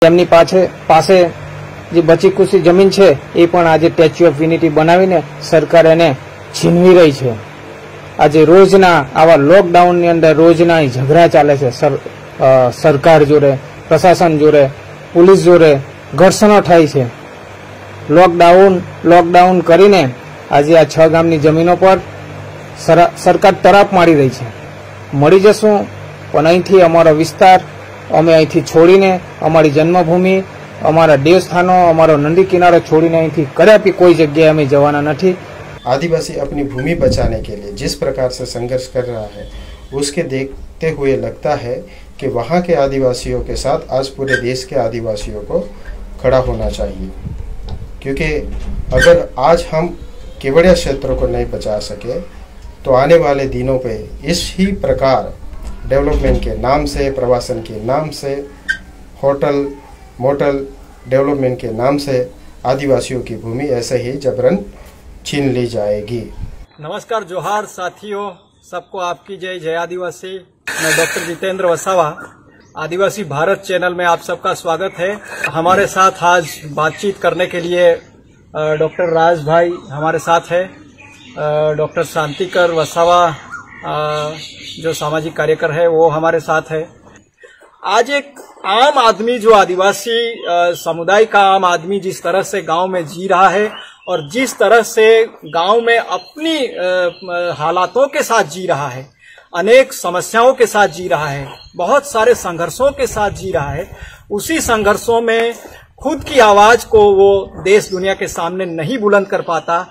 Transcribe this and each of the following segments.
એમની પાસે જે બચી ખુશી જમીન છે એ પણ આજે સ્ટેચ્યુ ઓફ યુનિટી બનાવીને સરકાર એને છીનવી રહી છે। આજે રોજના આવા લોકડાઉનની અંદર રોજના ઝઘડા ચાલે છે, સરકાર જોડે, પ્રશાસન જોડે, પોલીસ જોડે ઘર્ષણો થાય છે। લોકડાઉન કરીને આજે આ 6 ગામની જમીનો પર સરકાર તરાપ મારી રહી છે। મળી જશું પણ અહીંથી અમારો વિસ્તાર અમે અહીંથી છોડીને અમારી જન્મભૂમિ, અમારા દેवस्थानों, અમારો नदी किनारो छोड़ीने અહીંથી કદાપि कोई जगह અમે જવાના નથી। आदिवासी अपनी भूमि बचाने के लिए जिस प्रकार से संघर्ष कर रहा है, उसके देखते हुए लगता है कि वहाँ के आदिवासियों के साथ आज पूरे देश के आदिवासियों को खड़ा होना चाहिए। क्योंकि अगर आज हम केवड़िया क्षेत्र को नहीं बचा सके तो आने वाले दिनों पे इस ही प्रकार डेवलपमेंट के नाम से, प्रवासन के नाम से, होटल मोटल डेवलपमेंट के नाम से आदिवासियों की भूमि ऐसे ही जबरन छीन ली जाएगी। नमस्कार, जोहार साथियों, सबको आपकी जय जय आदिवासी। मैं डॉक्टर जितेंद्र वसावा, आदिवासी भारत चैनल में आप सबका स्वागत है। हमारे साथ आज बातचीत करने के लिए डॉक्टर राज भाई हमारे साथ है, डॉक्टर शांतिकर वसावा जो सामाजिक कार्यकर है वो हमारे साथ है। आज एक आम आदमी, जो आदिवासी समुदाय का आम आदमी जिस तरह से गांव में जी रहा है और जिस तरह से गांव में अपनी हालातों के साथ जी रहा है, अनेक समस्याओं के साथ जी रहा है, बहुत सारे संघर्षों के साथ जी रहा है, उसी संघर्षों में खुद की आवाज को वो देश दुनिया के सामने नहीं बुलंद कर पाता।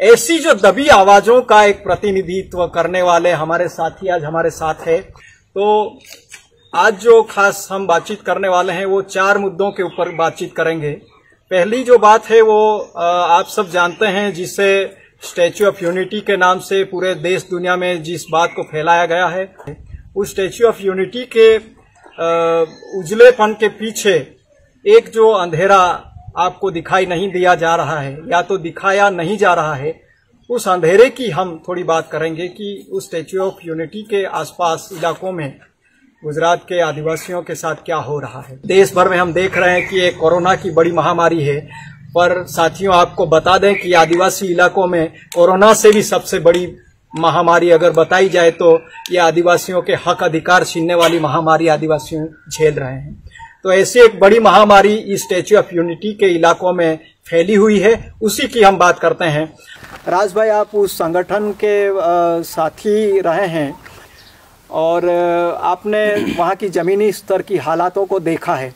ऐसी जो दबी आवाजों का एक प्रतिनिधित्व करने वाले हमारे साथी आज हमारे साथ है। तो आज जो खास हम बातचीत करने वाले हैं वो 4 मुद्दों के ऊपर बातचीत करेंगे। पहली जो बात है वो आप सब जानते हैं, जिसे स्टैच्यू ऑफ यूनिटी के नाम से पूरे देश दुनिया में जिस बात को फैलाया गया है, उस स्टैच्यू ऑफ यूनिटी के उजलेपन के पीछे एक जो अंधेरा आपको दिखाई नहीं दिया जा रहा है या तो दिखाया नहीं जा रहा है, उस अंधेरे की हम थोड़ी बात करेंगे कि उस स्टैच्यू ऑफ यूनिटी के आसपास इलाकों में गुजरात के आदिवासियों के साथ क्या हो रहा है। देश भर में हम देख रहे हैं कि एक कोरोना की बड़ी महामारी है, पर साथियों आपको बता दें कि आदिवासी इलाकों में कोरोना से भी सबसे बड़ी महामारी अगर बताई जाए तो ये आदिवासियों के हक अधिकार छीनने वाली महामारी आदिवासी झेल रहे हैं। तो ऐसी एक बड़ी महामारी इस स्टैच्यू ऑफ यूनिटी के इलाकों में फैली हुई है, उसी की हम बात करते हैं। राज भाई, आप उस संगठन के साथी रहे हैं और आपने वहाँ की ज़मीनी स्तर की हालातों को देखा है।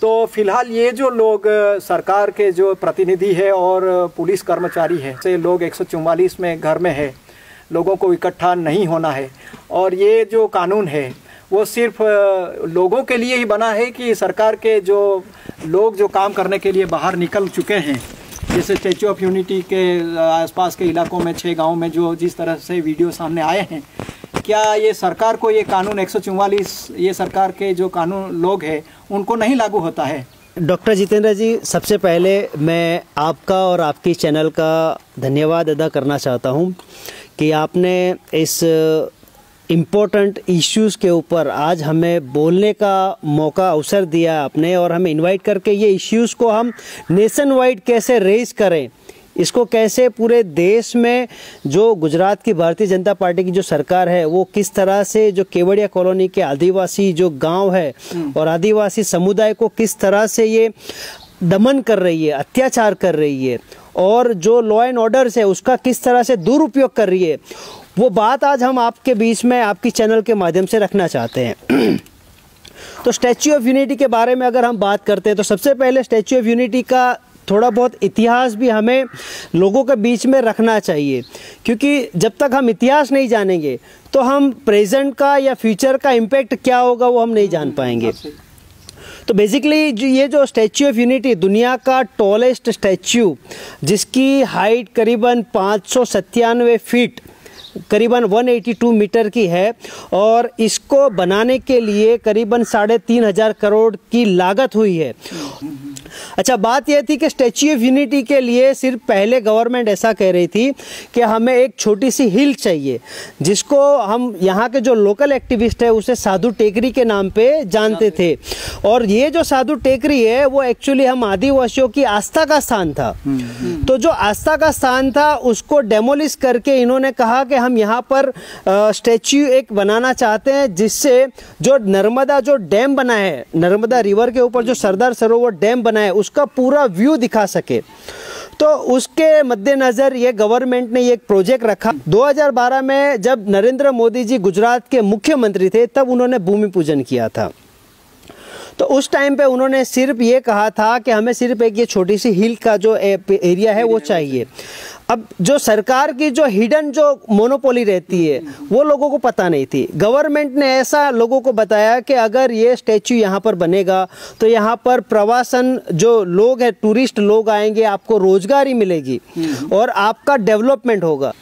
तो फिलहाल ये जो लोग सरकार के जो प्रतिनिधि है और पुलिस कर्मचारी है, से लोग 144 में घर में है, लोगों को इकट्ठा नहीं होना है, और ये जो कानून है वो सिर्फ लोगों के लिए ही बना है कि सरकार के जो लोग जो काम करने के लिए बाहर निकल चुके हैं, जैसे स्टैच्यू ऑफ यूनिटी के आसपास के इलाकों में 6 गाँव में जो जिस तरह से वीडियो सामने आए हैं, क्या ये सरकार को ये कानून 144 ये सरकार के जो कानून लोग हैं उनको नहीं लागू होता है? डॉक्टर जितेंद्र जी, सबसे पहले मैं आपका और आपकी चैनल का धन्यवाद अदा करना चाहता हूँ कि आपने इस इम्पोर्टेंट इश्यूज़ के ऊपर आज हमें बोलने का मौका अवसर दिया आपने, और हमें इनवाइट करके ये इश्यूज़ को हम नेशन वाइड कैसे रेज करें, इसको कैसे पूरे देश में जो गुजरात की भारतीय जनता पार्टी की जो सरकार है वो किस तरह से जो केवड़िया कॉलोनी के आदिवासी जो गांव है और आदिवासी समुदाय को किस तरह से ये दमन कर रही है, अत्याचार कर रही है, और जो लॉ एंड ऑर्डर्स है उसका किस तरह से दुरुपयोग कर रही है, वो बात आज हम आपके बीच में आपकी चैनल के माध्यम से रखना चाहते हैं। तो स्टैच्यू ऑफ यूनिटी के बारे में अगर हम बात करते हैं तो सबसे पहले स्टैच्यू ऑफ यूनिटी का थोड़ा बहुत इतिहास भी हमें लोगों के बीच में रखना चाहिए, क्योंकि जब तक हम इतिहास नहीं जानेंगे तो हम प्रेजेंट का या फ्यूचर का इम्पैक्ट क्या होगा वो हम नहीं जान पाएंगे। तो बेसिकली ये जो स्टैच्यू ऑफ यूनिटी दुनिया का टॉलेस्ट स्टैच्यू, जिसकी हाइट करीबन 597 फीट करीबन 182 मीटर की है और इसको बनाने के लिए करीबन 3,500 करोड़ की लागत हुई है। अच्छा, बात यह थी कि स्टैच्यू ऑफ यूनिटी के लिए सिर्फ पहले गवर्नमेंट ऐसा कह रही थी कि हमें एक छोटी सी हिल चाहिए, जिसको हम यहाँ के जो लोकल एक्टिविस्ट है उसे साधु टेकरी के नाम पे जानते थे। और ये जो साधु टेकरी है वो एक्चुअली हम आदिवासियों की आस्था का स्थान था। तो जो आस्था का स्थान था उसको डेमोलिश करके इन्होंने कहा कि हम यहाँ पर स्टैच्यू एक बनाना चाहते हैं, जिससे जो नर्मदा जो डैम बना है, नर्मदा रिवर के ऊपर जो सरदार सरोवर डैम बना है, उसका पूरा व्यू दिखा सके। तो उसके मद्देनजर ये गवर्नमेंट ने ये एक प्रोजेक्ट रखा। 2012 में जब नरेंद्र मोदी जी गुजरात के मुख्यमंत्री थे तब उन्होंने भूमि पूजन किया था। तो उस टाइम पे उन्होंने सिर्फ ये कहा था कि हमें सिर्फ एक ये छोटी सी हिल का जो एरिया है वो चाहिए। अब जो सरकार की जो हिडन जो मोनोपोली रहती है वो लोगों को पता नहीं थी। गवर्नमेंट ने ऐसा लोगों को बताया कि अगर ये स्टैच्यू यहाँ पर बनेगा तो यहाँ पर प्रवासन जो लोग हैं, टूरिस्ट लोग आएंगे, आपको रोजगारी मिलेगी और आपका डेवलपमेंट होगा।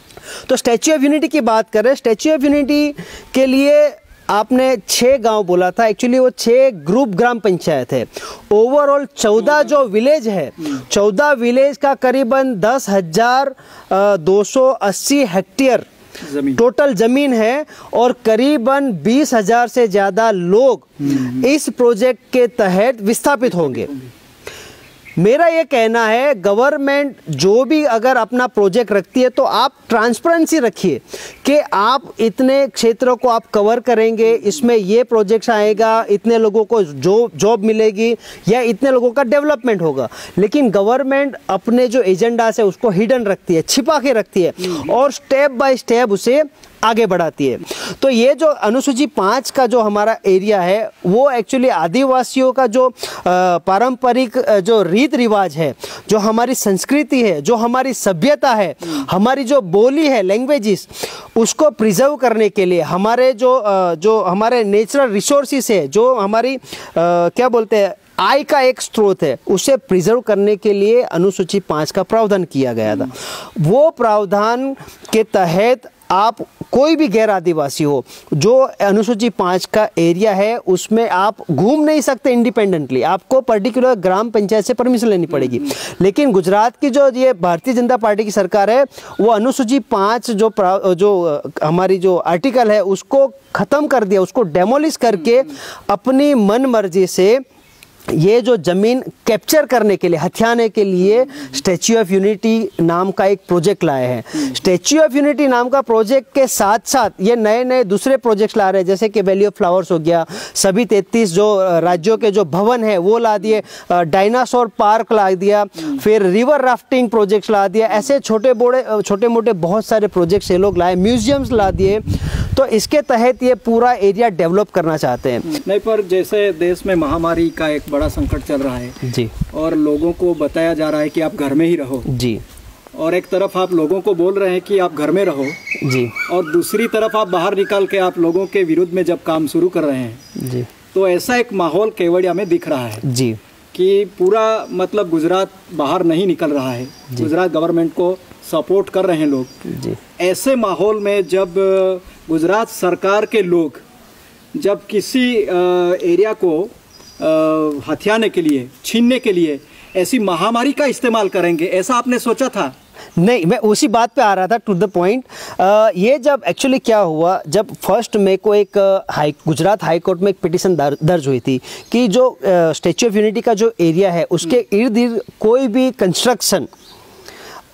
तो स्टैच्यू ऑफ यूनिटी की बात करें, स्टैच्यू ऑफ यूनिटी के लिए आपने 6 गांव बोला था, एक्चुअली वो 6 ग्रुप ग्राम पंचायत है। ओवरऑल 14 जो विलेज है, 14 विलेज का करीबन 10,280 हेक्टेयर टोटल जमीन है और करीबन 20,000 से ज़्यादा लोग इस प्रोजेक्ट के तहत विस्थापित होंगे। मेरा ये कहना है गवर्नमेंट जो भी अगर अपना प्रोजेक्ट रखती है तो आप ट्रांसपेरेंसी रखिए कि आप इतने क्षेत्रों को आप कवर करेंगे, इसमें ये प्रोजेक्ट्स आएगा, इतने लोगों को जॉब मिलेगी या इतने लोगों का डेवलपमेंट होगा। लेकिन गवर्नमेंट अपने जो एजेंडा है उसको हिडन रखती है, छिपा के रखती है और स्टेप बाय स्टेप उसे आगे बढ़ाती है। तो ये जो अनुसूची 5 का जो हमारा एरिया है वो एक्चुअली आदिवासियों का जो पारंपरिक जो रीत रिवाज है, जो हमारी संस्कृति है, जो हमारी सभ्यता है, हमारी जो बोली है, लैंग्वेजेस, उसको प्रिजर्व करने के लिए हमारे जो हमारे नेचुरल रिसोर्सेस है, जो हमारी क्या बोलते हैं आय का एक स्रोत है, उसे प्रिजर्व करने के लिए अनुसूची 5 का प्रावधान किया गया था। वो प्रावधान के तहत आप कोई भी गैर आदिवासी हो जो अनुसूची 5 का एरिया है उसमें आप घूम नहीं सकते इंडिपेंडेंटली, आपको पर्टिकुलर ग्राम पंचायत से परमिशन लेनी पड़ेगी। लेकिन गुजरात की जो ये भारतीय जनता पार्टी की सरकार है वो अनुसूची 5 जो हमारी जो आर्टिकल है उसको ख़त्म कर दिया, उसको डेमोलिश करके अपनी मन मर्जी से ये जो ज़मीन कैप्चर करने के लिए, हथियाने के लिए स्टैच्यू ऑफ यूनिटी नाम का एक प्रोजेक्ट लाए हैं। स्टैच्यू ऑफ यूनिटी नाम का प्रोजेक्ट के साथ साथ ये नए नए दूसरे प्रोजेक्ट्स ला रहे हैं, जैसे कि वैली ऑफ फ्लावर्स हो गया, सभी 33 जो राज्यों के जो भवन है वो ला दिए, डायनासोर पार्क ला दिया, फिर रिवर राफ्टिंग प्रोजेक्ट्स ला दिया, ऐसे छोटे मोटे बहुत सारे प्रोजेक्ट्स ये लोग लाए, म्यूजियम्स ला दिए। तो इसके तहत ये पूरा एरिया डेवलप करना चाहते हैं। नहीं, पर जैसे देश में महामारी का एक बड़ा संकट चल रहा है जी, और लोगों को बताया जा रहा है कि आप घर में ही रहो जी, और एक तरफ आप लोगों को बोल रहे हैं कि आप घर में रहो जी, और दूसरी तरफ आप बाहर निकल के आप लोगों के विरुद्ध में जब काम शुरू कर रहे हैं जी, तो ऐसा एक माहौल केवड़िया में दिख रहा है जी, कि पूरा मतलब गुजरात बाहर नहीं निकल रहा है, गुजरात गवर्नमेंट को सपोर्ट कर रहे हैं लोग जी। ऐसे माहौल में जब गुजरात सरकार के लोग जब किसी एरिया को हथियाने के लिए, छीनने के लिए ऐसी महामारी का इस्तेमाल करेंगे, ऐसा आपने सोचा था? नहीं, मैं उसी बात पे आ रहा था, टू द पॉइंट। ये जब एक्चुअली क्या हुआ, जब 1 मई को एक गुजरात हाई कोर्ट में एक पिटीशन दर्ज हुई थी कि जो स्टैच्यू ऑफ यूनिटी का जो एरिया है उसके इर्द गिर्द कोई भी कंस्ट्रक्शन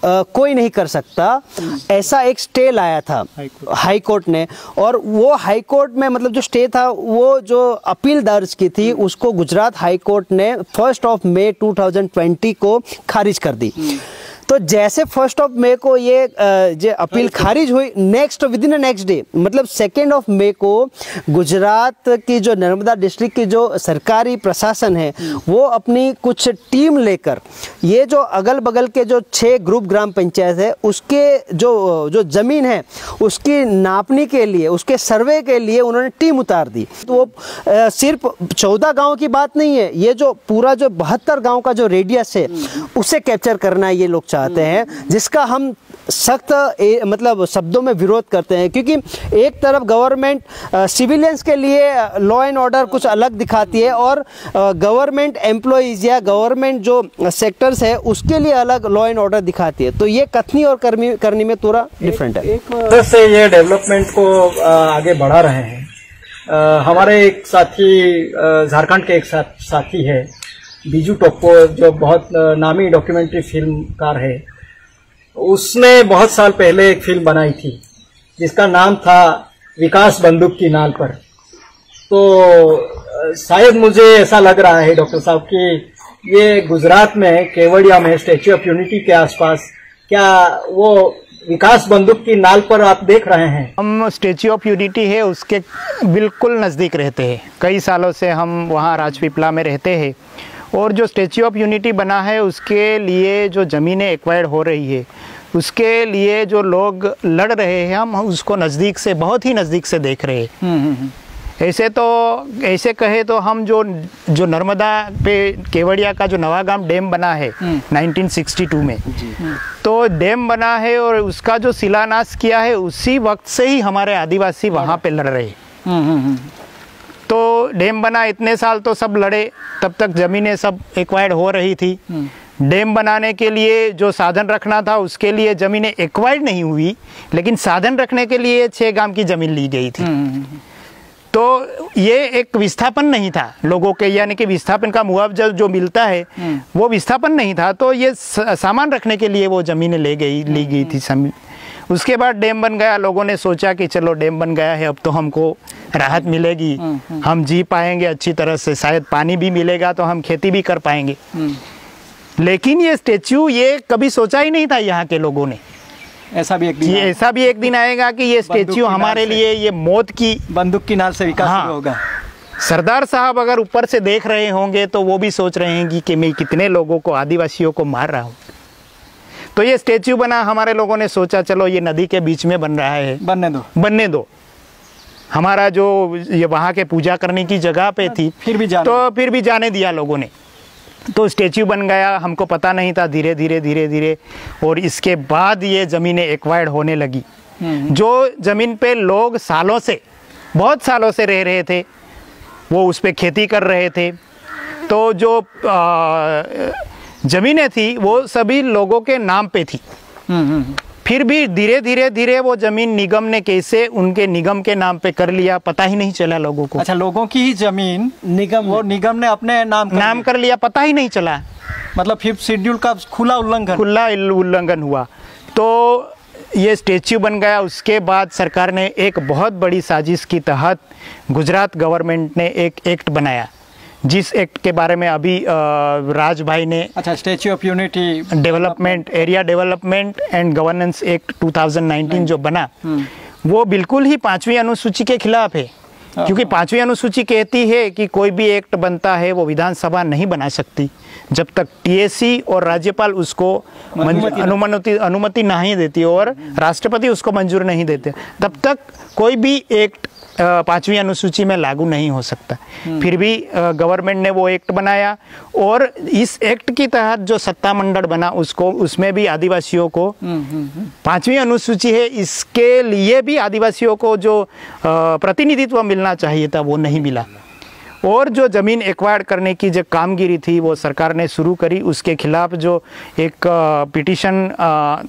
कोई नहीं कर सकता, ऐसा एक स्टे लाया था हाई कोर्ट ने। और वो हाई कोर्ट में मतलब जो स्टे था वो जो अपील दर्ज की थी उसको गुजरात हाई कोर्ट ने 1 मई 2020 को खारिज कर दी। तो जैसे 1 मई को ये जो अपील खारिज हुई, विद इन नेक्स्ट डे मतलब 2 मई को गुजरात की जो नर्मदा डिस्ट्रिक्ट की जो सरकारी प्रशासन है वो अपनी कुछ टीम लेकर ये जो अगल बगल के जो 6 ग्रुप ग्राम पंचायत है उसके जो ज़मीन है उसकी नापने के लिए, उसके सर्वे के लिए उन्होंने टीम उतार दी। तो वो सिर्फ 14 गांव की बात नहीं है, ये जो पूरा जो 72 गांव का जो रेडियस है उसे कैप्चर करना ये लोग चाहते हैं, जिसका हम सख्त मतलब शब्दों में विरोध करते हैं। क्योंकि एक तरफ गवर्नमेंट सिविलियंस के लिए लॉ एंड ऑर्डर कुछ अलग दिखाती है और गवर्नमेंट एम्प्लॉइज या गवर्नमेंट जो सेक्टर्स है उसके लिए अलग लॉ एंड ऑर्डर दिखाती है। तो ये कथनी और करनी में थोड़ा डिफरेंट है। एक तरह से ये डेवलपमेंट को आगे बढ़ा रहे हैं। हमारे एक साथी झारखंड के एक साथी है बीजू टोप्पो, जो बहुत नामी डॉक्यूमेंट्री फिल्मकार है। उसने बहुत साल पहले एक फिल्म बनाई थी जिसका नाम था विकास बंदूक की नाल पर। तो शायद मुझे ऐसा लग रहा है डॉक्टर साहब कि ये गुजरात में केवड़िया में स्टैच्यू ऑफ यूनिटी के आसपास क्या वो विकास बंदूक की नाल पर आप देख रहे हैं? हम स्टैच्यू ऑफ यूनिटी है उसके बिल्कुल नज़दीक रहते हैं। कई सालों से हम वहाँ राजपीपला में रहते हैं और जो स्टैच्यू ऑफ यूनिटी बना है उसके लिए जो ज़मीनें एक्वायर्ड हो रही है उसके लिए जो लोग लड़ रहे हैं हम उसको नज़दीक से, बहुत ही नज़दीक से देख रहे हैं। ऐसे कहे तो हम जो नर्मदा पे केवड़िया का जो नवागाम डैम बना है 1962 में, तो डैम बना है और उसका जो शिलान्यास किया है उसी वक्त से ही हमारे आदिवासी वहाँ पे लड़ रहे हैं। तो डैम बना इतने साल तो सब लड़े, तब तक ज़मीनें सब एक्वायर्ड हो रही थी। डैम बनाने के लिए जो साधन रखना था उसके लिए ज़मीनें एक्वायर्ड नहीं हुई, लेकिन साधन रखने के लिए 6 गांव की ज़मीन ली गई थी। तो ये एक विस्थापन नहीं था लोगों के, यानी कि विस्थापन का मुआवजा जो मिलता है वो विस्थापन नहीं था। तो ये सामान रखने के लिए वो ज़मीनें ली गई थी। उसके बाद डैम बन गया, लोगों ने सोचा कि चलो डैम बन गया है अब तो हमको राहत मिलेगी, हम जी पाएंगे अच्छी तरह से, शायद पानी भी मिलेगा तो हम खेती भी कर पाएंगे। लेकिन ये स्टैच्यू ये कभी सोचा ही नहीं था यहाँ के लोगों ने। ऐसा भी एक दिन आएगा कि ये स्टैच्यू हमारे लिए ये मौत की बंदूक की नाल से विकास होगा। सरदार साहब अगर ऊपर से देख रहे होंगे तो वो भी सोच रहे हैं कि मैं कितने लोगों को, आदिवासियों को मार रहा हूँ। तो ये स्टैच्यू बना, हमारे लोगों ने सोचा चलो ये नदी के बीच में बन रहा है, बनने दो। हमारा जो ये वहाँ के पूजा करने की जगह पे थी, फिर भी जाने दिया लोगों ने। तो स्टैच्यू बन गया, हमको पता नहीं था धीरे धीरे और इसके बाद ये ज़मीनें एक्वायर्ड होने लगी। जो ज़मीन पे लोग बहुत सालों से रह रहे थे वो उस पे खेती कर रहे थे। तो जो ज़मीनें थी वो सभी लोगों के नाम पे थी। फिर भी धीरे वो ज़मीन निगम ने कैसे उनके निगम के नाम पे कर लिया पता ही नहीं चला लोगों को। अच्छा, लोगों की ही ज़मीन निगम ने अपने नाम कर लिया, पता ही नहीं चला। मतलब 5th शेड्यूल का खुला उल्लंघन हुआ। तो ये स्टैच्यू बन गया। उसके बाद सरकार ने एक बहुत बड़ी साजिश की तहत गुजरात गवर्नमेंट ने एक एक्ट बनाया, जिस एक्ट के बारे में अभी राज भाई ने, अच्छा, statue of unity development, area development and governance act 2019 जो बना वो बिल्कुल ही 5वीं अनुसूची के खिलाफ है। क्योंकि 5वीं अनुसूची कहती है कि कोई भी एक्ट बनता है वो विधानसभा नहीं बना सकती जब तक टीएसी और राज्यपाल उसको अनुमति नहीं देती और राष्ट्रपति उसको मंजूर नहीं देते, तब तक कोई भी एक्ट 5वीं अनुसूची में लागू नहीं हो सकता। फिर भी गवर्नमेंट ने वो एक्ट बनाया और इस एक्ट की तहत जो सत्ता मंडल बना उसमें भी आदिवासियों को 5वीं अनुसूची है, इसके लिए भी आदिवासियों को जो प्रतिनिधित्व मिलना चाहिए था वो नहीं मिला। और जो ज़मीन एक्वायर्ड करने की जो कामगिरी थी वो सरकार ने शुरू करी। उसके खिलाफ जो एक पिटीशन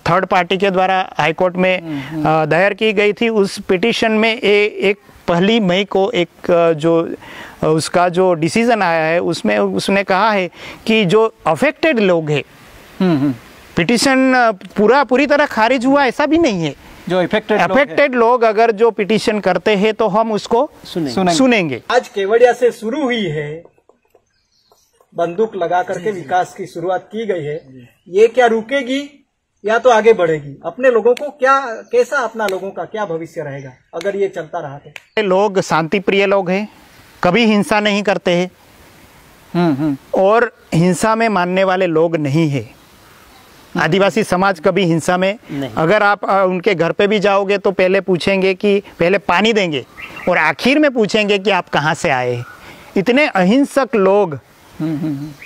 थर्ड पार्टी के द्वारा हाईकोर्ट में दायर की गई थी, उस पिटीशन में एक 1 मई को एक जो उसका जो डिसीजन आया है उसमें उसने कहा है कि जो अफेक्टेड लोग हैं, पिटीशन पूरी तरह खारिज हुआ ऐसा भी नहीं है। जो अफेक्टेड लोग अगर जो पिटीशन करते हैं तो हम उसको सुनेंगे। आज केवड़िया से शुरू हुई है, बंदूक लगा करके विकास की शुरुआत की गई है। ये क्या रुकेगी या तो आगे बढ़ेगी? अपने लोगों को कैसा अपना लोगों का क्या भविष्य रहेगा अगर ये चलता रहा तो? लोग शांति प्रिय लोग हैं, कभी हिंसा नहीं करते हैं। और हिंसा में मानने वाले लोग नहीं है। आदिवासी समाज कभी हिंसा में, अगर आप उनके घर पे भी जाओगे तो पहले पूछेंगे कि पहले पानी देंगे और आखिर में पूछेंगे कि आप कहाँ से आए। इतने अहिंसक लोग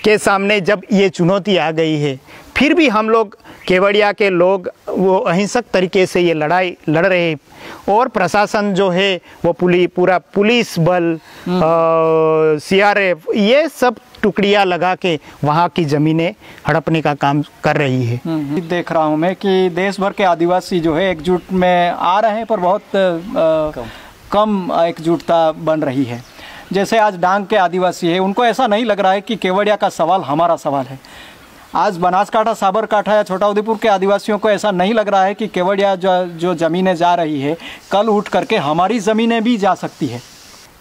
के सामने जब ये चुनौती आ गई है, फिर भी हम लोग केवड़िया के लोग वो अहिंसक तरीके से ये लड़ाई लड़ रहे हैं। और प्रशासन जो है वो पूरा पुलिस बल, CRF, ये सब टुकड़ियाँ लगा के वहाँ की ज़मीनें हड़पने का काम कर रही है। देख रहा हूँ मैं कि देश भर के आदिवासी जो है एकजुट में आ रहे हैं, पर बहुत कम एकजुटता बन रही है। जैसे आज डांग के आदिवासी है, उनको ऐसा नहीं लग रहा है कि केवड़िया का सवाल हमारा सवाल है। आज बनासकांठा, साबरकांठा या छोटाउदेपुर के आदिवासियों को ऐसा नहीं लग रहा है कि केवड़िया जो ज़मीनें जा रही है, कल उठ करके हमारी ज़मीनें भी जा सकती है।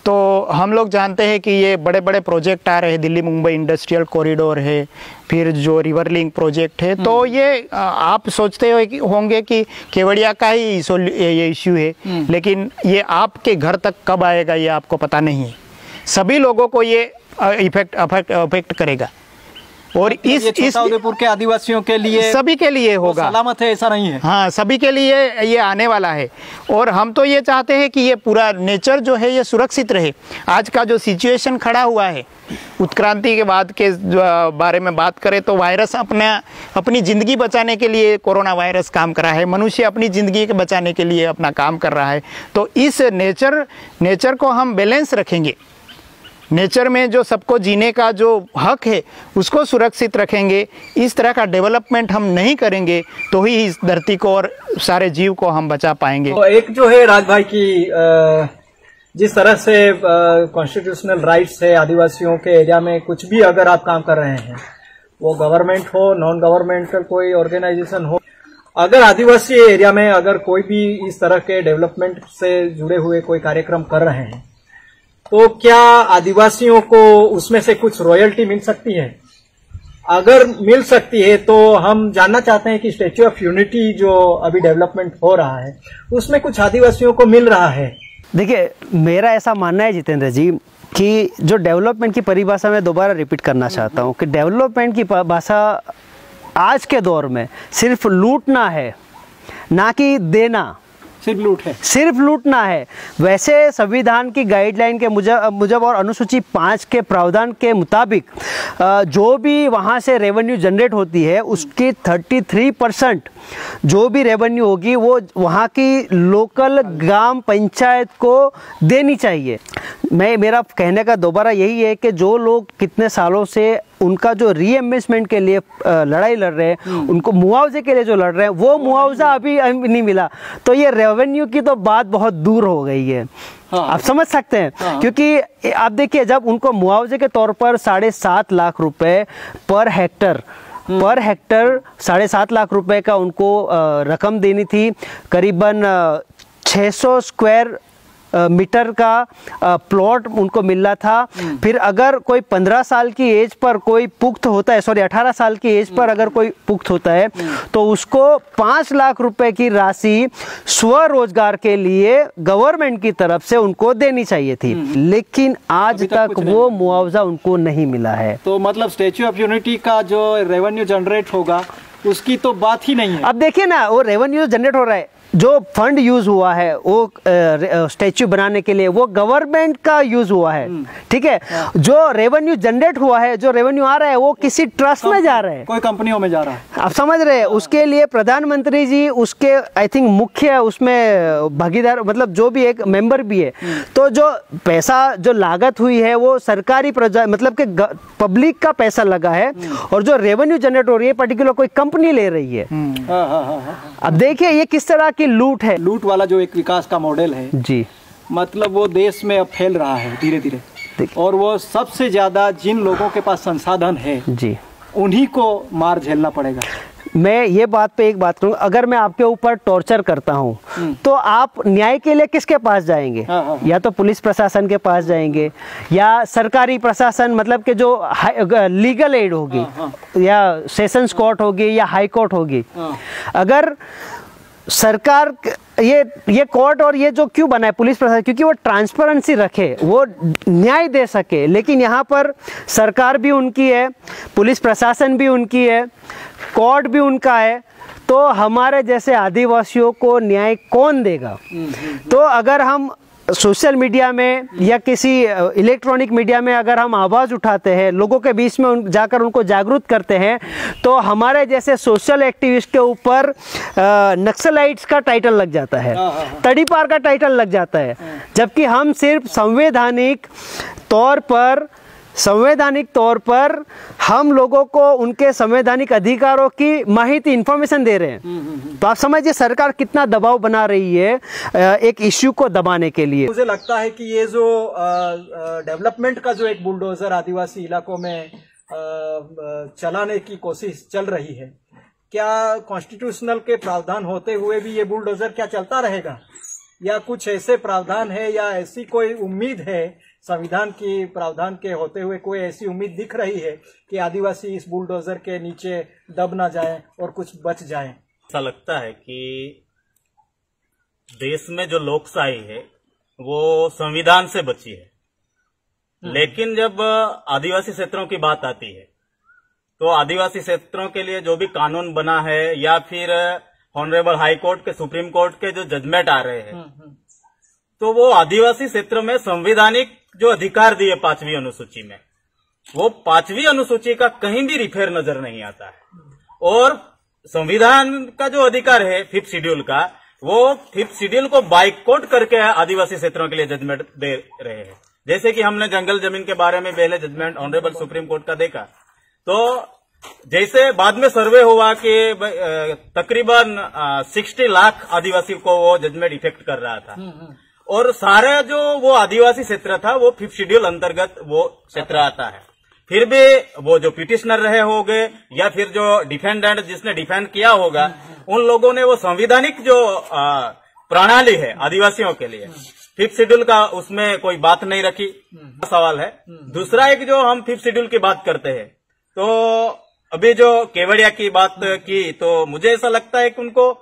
तो हम लोग जानते हैं कि ये बड़े बड़े प्रोजेक्ट आ रहे हैं, दिल्ली मुंबई इंडस्ट्रियल कॉरिडोर है, फिर जो रिवर लिंक प्रोजेक्ट है। तो ये आप सोचते होंगे कि केवड़िया का ही ये इश्यू है, लेकिन ये आपके घर तक कब आएगा ये आपको पता नहीं है। सभी लोगों को ये अफेक्ट करेगा। और इस छोटाउदेपुर के आदिवासियों के लिए, सभी के लिए होगा, सलामत है ऐसा नहीं है। हाँ, सभी के लिए ये आने वाला है। और हम तो ये चाहते हैं कि ये पूरा नेचर जो है ये सुरक्षित रहे। आज का जो सिचुएशन खड़ा हुआ है, उत्क्रांति के बाद के बारे में बात करें तो वायरस अपनी ज़िंदगी बचाने के लिए कोरोना वायरस काम कर रहा है, मनुष्य अपनी ज़िंदगी के बचाने के लिए अपना काम कर रहा है। तो इस नेचर को हम बैलेंस रखेंगे, नेचर में जो सबको जीने का जो हक है उसको सुरक्षित रखेंगे। इस तरह का डेवलपमेंट हम नहीं करेंगे तो ही इस धरती को और सारे जीव को हम बचा पाएंगे। तो एक जो है राज भाई की जिस तरह से कॉन्स्टिट्यूशनल राइट्स है आदिवासियों के एरिया में, कुछ भी अगर आप काम कर रहे हैं, वो गवर्नमेंट हो, नॉन गवर्नमेंटल कोई ऑर्गेनाइजेशन हो, अगर आदिवासी एरिया में अगर कोई भी इस तरह के डेवलपमेंट से जुड़े हुए कोई कार्यक्रम कर रहे हैं, तो क्या आदिवासियों को उसमें से कुछ रॉयल्टी मिल सकती है? अगर मिल सकती है तो हम जानना चाहते हैं कि स्टैच्यू ऑफ यूनिटी जो अभी डेवलपमेंट हो रहा है उसमें कुछ आदिवासियों को मिल रहा है? देखिए, मेरा ऐसा मानना है जितेंद्र जी कि जो डेवलपमेंट की परिभाषा मैं दोबारा रिपीट करना चाहता हूँ कि डेवलपमेंट की भाषा आज के दौर में सिर्फ लूटना है, ना कि देना। सिर्फ लूटना है। वैसे संविधान की गाइडलाइन के मुजब और अनुसूची 5 के प्रावधान के मुताबिक जो भी वहाँ से रेवेन्यू जनरेट होती है उसकी 33% जो भी रेवेन्यू होगी वो वहाँ की लोकल ग्राम पंचायत को देनी चाहिए। मेरा कहने का दोबारा यही है कि जो लोग कितने सालों से उनका जो रीइन्वेस्टमेंट के लिए लड़ाई लड़ रहे हैं, उनको मुआवजे के लिए जो लड़ रहे हैं, वो मुआवजा अभी नहीं मिला, तो ये रेवेन्यू की तो बात बहुत दूर हो गई है। हाँ। आप समझ सकते हैं। हाँ। क्योंकि आप देखिए, जब उनको मुआवजे के तौर पर 7.5 लाख रुपए पर हेक्टर 7.5 लाख रुपए का उनको रकम देनी थी, करीबन 600 स्क्वायर मीटर का प्लॉट उनको मिल रहा था। फिर अगर कोई 15 साल की एज पर कोई पुख्त होता है, 18 साल की एज पर अगर कोई पुख्त होता है तो उसको 5 लाख रुपए की राशि स्वरोजगार के लिए गवर्नमेंट की तरफ से उनको देनी चाहिए थी, लेकिन आज तक वो मुआवजा उनको नहीं मिला है। तो मतलब स्टैच्यू ऑफ यूनिटी का जो रेवेन्यू जनरेट होगा उसकी तो बात ही नहीं है। अब देखिए ना, वो रेवेन्यू जनरेट हो रहा है, जो फंड यूज हुआ है वो स्टैच्यू बनाने के लिए वो गवर्नमेंट का यूज हुआ है, ठीक है। जो रेवेन्यू जनरेट हुआ है, जो रेवेन्यू आ रहा है वो किसी ट्रस्ट में जा रहा है, कोई कंपनियों में जा रहा है। आप समझ रहे हैं। उसके लिए प्रधानमंत्री जी उसके आई थिंक मुख्य उसमें भागीदार, मतलब जो भी एक मेंबर भी है। तो जो पैसा जो लागत हुई है वो सरकारी मतलब के पब्लिक का पैसा लगा है, और जो रेवेन्यू जनरेट हो रही है पर्टिकुलर कोई कंपनी ले रही है। अब देखिए ये किस तरह की लूट है। लूट वाला जो एक विकास का मॉडल है जी, मतलब वो देश में अब फैल रहा है धीरे धीरे, और वो सबसे ज्यादा जिन लोगों के पास संसाधन है जी, उन्हीं को मार झेलना पड़ेगा। मैं ये बात पे एक बात करूँ, अगर मैं आपके ऊपर टॉर्चर करता हूँ तो आप न्याय के लिए किसके पास जाएंगे? या तो पुलिस प्रशासन के पास जाएंगे, या सरकारी प्रशासन मतलब कि जो लीगल एड होगी, या सेशंस कोर्ट होगी, या हाई कोर्ट होगी। अगर सरकार ये कोर्ट और ये जो क्यों बना है पुलिस प्रशासन, क्योंकि वो ट्रांसपेरेंसी रखे, वो न्याय दे सके। लेकिन यहाँ पर सरकार भी उनकी है, पुलिस प्रशासन भी उनकी है, कोर्ट भी उनका है, तो हमारे जैसे आदिवासियों को न्याय कौन देगा? तो अगर हम सोशल मीडिया में या किसी इलेक्ट्रॉनिक मीडिया में अगर हम आवाज़ उठाते हैं, लोगों के बीच में जाकर उनको जागरूक करते हैं, तो हमारे जैसे सोशल एक्टिविस्ट के ऊपर नक्सलाइट्स का टाइटल लग जाता है, तड़ीपार का टाइटल लग जाता है। जबकि हम सिर्फ संवैधानिक तौर पर हम लोगों को उनके संवैधानिक अधिकारों की माहिती इंफॉर्मेशन दे रहे हैं। तो आप समझिए सरकार कितना दबाव बना रही है एक इश्यू को दबाने के लिए। मुझे लगता है कि ये जो डेवलपमेंट का जो एक बुलडोजर आदिवासी इलाकों में चलाने की कोशिश चल रही है, क्या कॉन्स्टिट्यूशनल के प्रावधान होते हुए भी ये बुलडोजर क्या चलता रहेगा, या कुछ ऐसे प्रावधान है या ऐसी कोई उम्मीद है संविधान की प्रावधान के होते हुए, कोई ऐसी उम्मीद दिख रही है कि आदिवासी इस बुलडोजर के नीचे दब ना जाए और कुछ बच जाए? ऐसा लगता है कि देश में जो लोकशाही है वो संविधान से बची है, लेकिन जब आदिवासी क्षेत्रों की बात आती है तो आदिवासी क्षेत्रों के लिए जो भी कानून बना है या फिर ऑनरेबल हाई कोर्ट के, सुप्रीम कोर्ट के जो जजमेंट आ रहे हैं, तो वो आदिवासी क्षेत्र में संवैधानिक जो अधिकार दिए 5वीं अनुसूची में, वो 5वीं अनुसूची का कहीं भी रिफेर नजर नहीं आता है। और संविधान का जो अधिकार है 5th शेड्यूल का, वो 5th शेड्यूल को बाइकआउट करके आदिवासी क्षेत्रों के लिए जजमेंट दे रहे हैं। जैसे कि हमने जंगल जमीन के बारे में पहले जजमेंट ऑनरेबल सुप्रीम कोर्ट का देखा, तो जैसे बाद में सर्वे हुआ कि तकरीबन 60 लाख आदिवासी को वो जजमेंट इफेक्ट कर रहा था, और सारा जो वो आदिवासी क्षेत्र था वो 5th शेड्यूल अंतर्गत वो क्षेत्र आता है। फिर भी वो जो पिटिशनर रहे होंगे या फिर जो डिफेंडेंट जिसने डिफेंड किया होगा, उन लोगों ने वो संवैधानिक जो प्रणाली है आदिवासियों के लिए 5th शेड्यूल का, उसमें कोई बात नहीं रखी। सवाल है दूसरा, एक जो हम 5th शेड्यूल की बात करते हैं, तो अभी जो केवड़िया की बात की, तो मुझे ऐसा लगता है कि उनको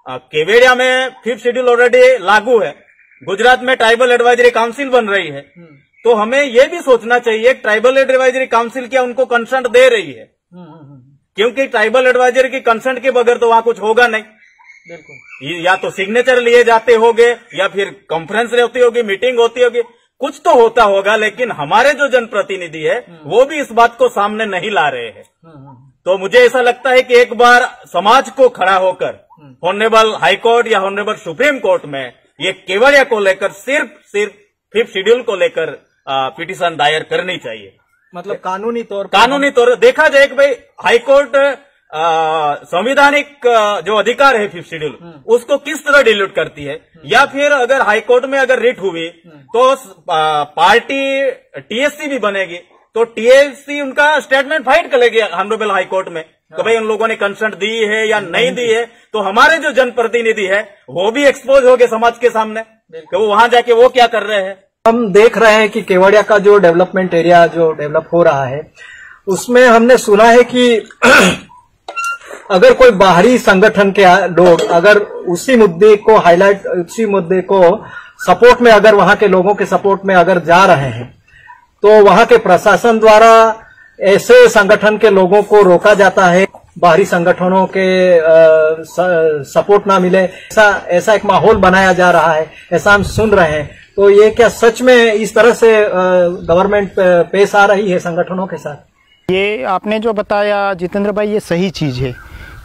केवड़िया में 5th शेड्यूल ऑलरेडी लागू है, गुजरात में ट्राइबल एडवाइजरी काउंसिल बन रही है, तो हमें ये भी सोचना चाहिए ट्राइबल एडवाइजरी काउंसिल क्या उनको कंसेंट दे रही है, क्योंकि ट्राइबल एडवाइजरी की कंसेंट के बगैर तो वहां कुछ होगा नहीं। बिल्कुल, या तो सिग्नेचर लिए जाते होंगे या फिर कॉन्फ्रेंस होती होगी, मीटिंग होती होगी, कुछ तो होता होगा, लेकिन हमारे जो जनप्रतिनिधि है वो भी इस बात को सामने नहीं ला रहे हैं। तो मुझे ऐसा लगता है कि एक बार समाज को खड़ा होकर ऑनरेबल हाई कोर्ट या ऑनरेबल सुप्रीम कोर्ट में ये केवड़िया को लेकर सिर्फ 5th शेड्यूल को लेकर पिटीशन दायर करनी चाहिए। मतलब कानूनी तौर देखा जाए कि भाई हाई कोर्ट संवैधानिक जो अधिकार है 5th शेड्यूल, उसको किस तरह डिल्यूट करती है, या फिर अगर हाई कोर्ट में अगर रिट हुई तो पार्टी टीएससी भी बनेगी, तो टीएससी उनका स्टेटमेंट फाइट करेगी ऑनरेबल हाई कोर्ट में तो भाई उन लोगों ने कंसेंट दी है या नहीं दी है, तो हमारे जो जनप्रतिनिधि है वो भी एक्सपोज हो गए समाज के सामने कि वो वहां जाके वो क्या कर रहे हैं। हम देख रहे हैं कि केवड़िया का जो डेवलपमेंट एरिया जो डेवलप हो रहा है, उसमें हमने सुना है कि अगर कोई बाहरी संगठन के लोग अगर उसी मुद्दे को हाईलाइट, उसी मुद्दे को सपोर्ट में, अगर वहां के लोगों के सपोर्ट में अगर जा रहे हैं, तो वहां के प्रशासन द्वारा ऐसे संगठन के लोगों को रोका जाता है, बाहरी संगठनों के सपोर्ट ना मिले, ऐसा एक माहौल बनाया जा रहा है, ऐसा हम सुन रहे हैं। तो ये क्या सच में इस तरह से गवर्नमेंट पेश आ रही है संगठनों के साथ? ये आपने जो बताया जितेंद्र भाई, ये सही चीज़ है,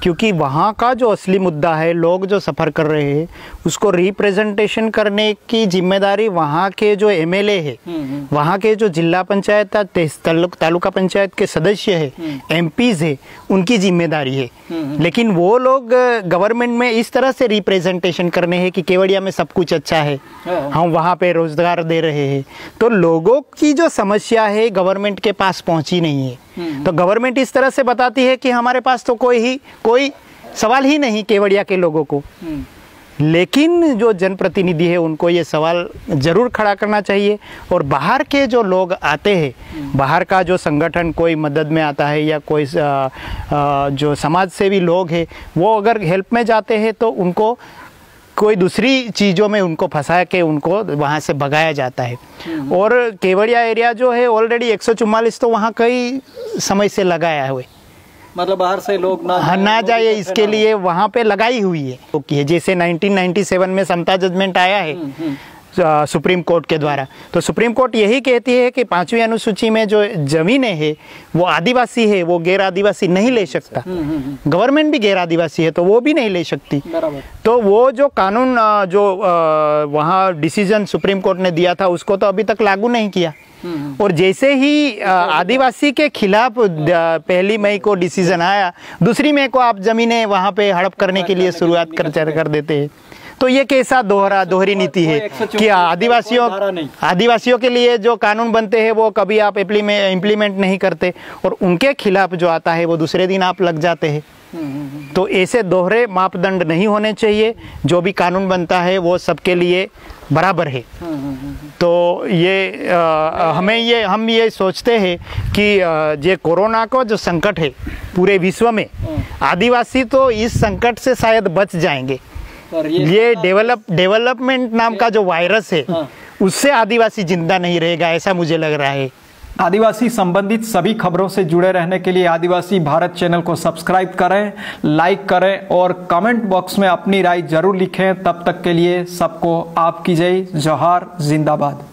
क्योंकि वहाँ का जो असली मुद्दा है, लोग जो सफ़र कर रहे हैं उसको रिप्रेजेंटेशन करने की जिम्मेदारी वहाँ के जो एमएलए है, वहाँ के जो जिला पंचायत तालुका पंचायत के सदस्य है, एमपीज है, उनकी जिम्मेदारी है। लेकिन वो लोग गवर्नमेंट में इस तरह से रिप्रेजेंटेशन करने हैं कि केवड़िया में सब कुछ अच्छा है, हम वहाँ पे रोजगार दे रहे हैं, तो लोगों की जो समस्या है गवर्नमेंट के पास पहुँची नहीं है। तो गवर्नमेंट इस तरह से बताती है कि हमारे पास तो कोई सवाल ही नहीं केवड़िया के लोगों को। लेकिन जो जनप्रतिनिधि है उनको ये सवाल ज़रूर खड़ा करना चाहिए। और बाहर के जो लोग आते हैं, बाहर का जो संगठन कोई मदद में आता है या कोई जो समाज सेवी लोग हैं, वो अगर हेल्प में जाते हैं तो उनको कोई दूसरी चीज़ों में उनको फंसा के उनको वहाँ से भगाया जाता है। और केवड़िया एरिया जो है ऑलरेडी 144 तो वहाँ कई समय से लगाया हुए, मतलब बाहर से लोग ना जाए इसके लिए वहाँ पे लगाई हुई है। तो जैसे 1997 में समता जजमेंट आया है सुप्रीम कोर्ट के द्वारा, तो सुप्रीम कोर्ट यही कहती है कि 5वीं अनुसूची में जो जमीनें है वो आदिवासी है, वो गैर आदिवासी नहीं ले सकता। गवर्नमेंट भी गैर आदिवासी है तो वो भी नहीं ले सकती। तो वो जो कानून जो वहाँ डिसीजन सुप्रीम कोर्ट ने दिया था उसको तो अभी तक लागू नहीं किया। और जैसे ही आदिवासी के खिलाफ 1 मई को डिसीजन आया, 2 मई को आप जमीनें वहाँ पे हड़प करने के लिए शुरुआत कर देते हैं। तो ये कैसा दोहरी नीति है कि आदिवासियों के लिए जो कानून बनते हैं वो कभी आप इम्प्लीमेंट नहीं करते और उनके खिलाफ जो आता है वो दूसरे दिन आप लग जाते हैं। तो ऐसे दोहरे मापदंड नहीं होने चाहिए। जो भी कानून बनता है वो सबके लिए बराबर है। तो ये हम ये सोचते हैं कि ये कोरोना का जो संकट है पूरे विश्व में, आदिवासी तो इस संकट से शायद बच जाएंगे। ये डेवलपमेंट नाम का जो वायरस है उससे आदिवासी जिंदा नहीं रहेगा, ऐसा मुझे लग रहा है। आदिवासी संबंधित सभी खबरों से जुड़े रहने के लिए आदिवासी भारत चैनल को सब्सक्राइब करें, लाइक करें और कमेंट बॉक्स में अपनी राय जरूर लिखें। तब तक के लिए सबको आपकी जय जोहार, जिंदाबाद।